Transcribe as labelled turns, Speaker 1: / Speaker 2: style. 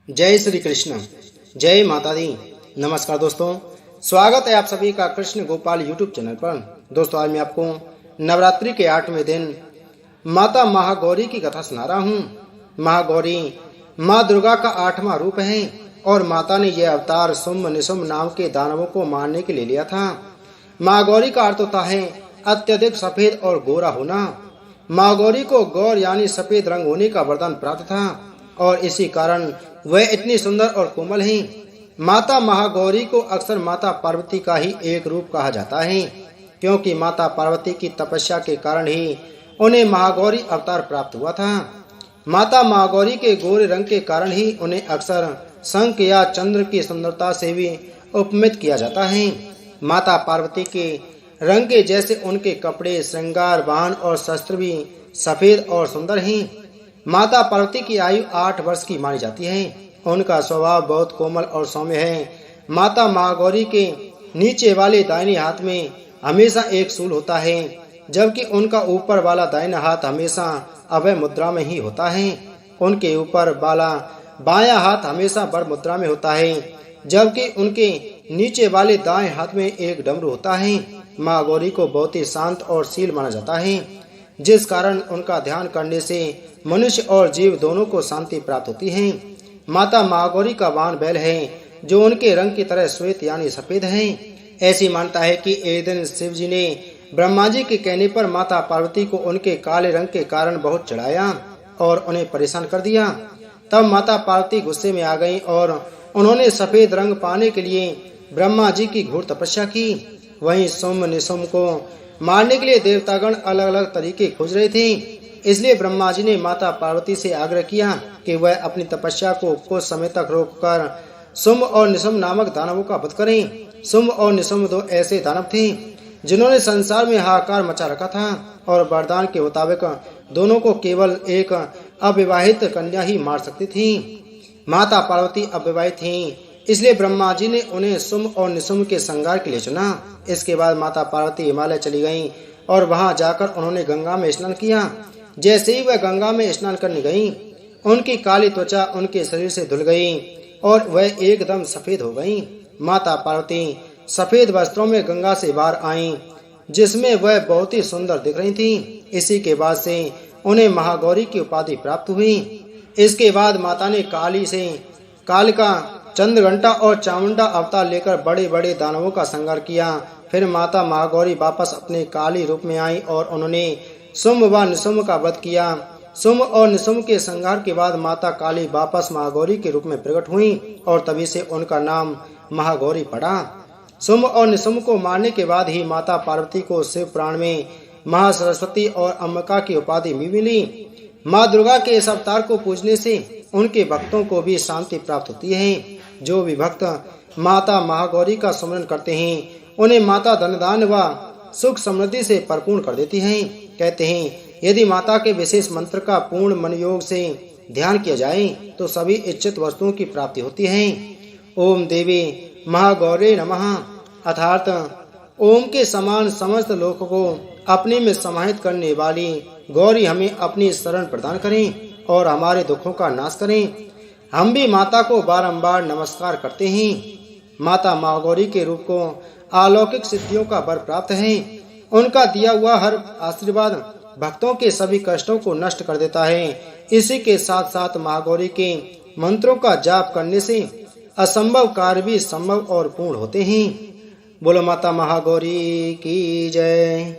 Speaker 1: जय श्री कृष्ण। जय माता दी। नमस्कार दोस्तों, स्वागत है आप सभी का कृष्ण गोपाल यूट्यूब चैनल पर। दोस्तों, आज मैं आपको नवरात्रि के 8वें दिन माता महागौरी की कथा सुना रहा हूँ। महागौरी माँ दुर्गा का 8वां रूप है और माता ने यह अवतार शुंभ निशुंभ नाम के दानवों को मारने के लिए लिया था। महागौरी का अर्थ होता है अत्यधिक सफेद और गोरा होना। महागौरी को गौर यानी सफेद रंग होने का वरदान प्राप्त था और इसी कारण वह इतनी सुंदर और कोमल हैं। माता महागौरी को अक्सर माता पार्वती का ही एक रूप कहा जाता है, क्योंकि माता पार्वती की तपस्या के कारण ही उन्हें महागौरी अवतार प्राप्त हुआ था। माता महागौरी के गोरे रंग के कारण ही उन्हें अक्सर शंख या चंद्र की सुंदरता से भी उपमित किया जाता है। माता पार्वती के रंग के जैसे उनके कपड़े, श्रृंगार, वाहन और शस्त्र भी सफेद और सुंदर हैं। माता पार्वती की आयु 8 वर्ष की मानी जाती है। उनका स्वभाव बहुत कोमल और सौम्य है। माता महागौरी के नीचे वाले दाहिने हाथ में हमेशा एक शूल होता है, जबकि उनका ऊपर वाला दाहिना हाथ हमेशा अभय मुद्रा में ही होता है। उनके ऊपर वाला बायां हाथ हमेशा वर मुद्रा में होता है, जबकि उनके नीचे वाले दाएं हाथ में एक डमरू होता है। महागौरी को बहुत ही शांत और शील माना जाता है, जिस कारण उनका ध्यान करने से मनुष्य और जीव दोनों को शांति प्राप्त होती है। माता महागौरी का वाहन बैल है, जो उनके रंग की तरह श्वेत यानी सफेद है। ऐसी मान्यता है कि एक दिन शिव जी ने ब्रह्मा जी के कहने पर माता पार्वती को उनके काले रंग के कारण बहुत चढ़ाया और उन्हें परेशान कर दिया। तब माता पार्वती गुस्से में आ गईं और उन्होंने सफेद रंग पाने के लिए ब्रह्मा जी की घोर तपस्या की। वहीं शुंभ निशुंभ को मारने के लिए देवतागण अलग अलग तरीके खोज रहे थे, इसलिए ब्रह्मा जी ने माता पार्वती से आग्रह किया कि वह अपनी तपस्या को कुछ समय तक रोककर शुंभ और निशुंभ नामक दानवों का वध करें। शुंभ और निशुंभ दो ऐसे दानव थे जिन्होंने संसार में हाहाकार मचा रखा था और वरदान के मुताबिक दोनों को केवल एक अविवाहित कन्या ही मार सकती थी। माता पार्वती अविवाहित थीं, इसलिए ब्रह्मा जी ने उन्हें शुंभ और निशुंभ के संहार के लिए चुना। इसके बाद माता पार्वती हिमालय चली गईं और वहां जाकर उन्होंने गंगा में स्नान किया। जैसे ही वह गंगा में स्नान करने गईं, उनकी काली त्वचा उनके शरीर से धुल गई और वह एकदम सफेद हो गईं। माता पार्वती सफेद वस्त्रों में गंगा से बाहर आईं, जिसमें वह बहुत ही सुंदर दिख रही थीं। इसी के बाद से उन्हें महागौरी की उपाधि प्राप्त हुई। इसके बाद माता ने काली से कालिका, चंद्रघंटा और चामुंडा अवतार लेकर बड़े बड़े दानवों का संहार किया। फिर माता महागौरी वापस अपने काली रूप में आई और उन्होंने शुंभ व निशुंभ का वध किया। शुंभ और निशुंभ के संहार के बाद माता काली वापस महागौरी के रूप में प्रकट हुई और तभी से उनका नाम महागौरी पड़ा। शुंभ और निशुंभ को मारने के बाद ही माता पार्वती को शिव पुराण में महासरस्वती और अम्बिका की उपाधि मिली। माँ दुर्गा के इस अवतार को पूजने से उनके भक्तों को भी शांति प्राप्त होती है। जो भी भक्त माता महागौरी का स्मरण करते हैं, उन्हें माता धनदान व सुख समृद्धि से परिपूर्ण कर देती हैं। कहते हैं, यदि माता के विशेष मंत्र का पूर्ण मन योग से ध्यान किया जाए तो सभी इच्छित वस्तुओं की प्राप्ति होती है। ओम देवी महागौरे नमः अर्थात ओम के समान समस्त लोक को अपने में समाहित करने वाली गौरी हमें अपनी शरण प्रदान करें और हमारे दुखों का नाश करें। हम भी माता को बारंबार नमस्कार करते हैं। माता महागौरी के रूप को अलौकिक सिद्धियों का वर प्राप्त है। उनका दिया हुआ हर आशीर्वाद भक्तों के सभी कष्टों को नष्ट कर देता है। इसी के साथ साथ महागौरी के मंत्रों का जाप करने से असंभव कार्य भी संभव और पूर्ण होते हैं। बोलो माता महागौरी की जय।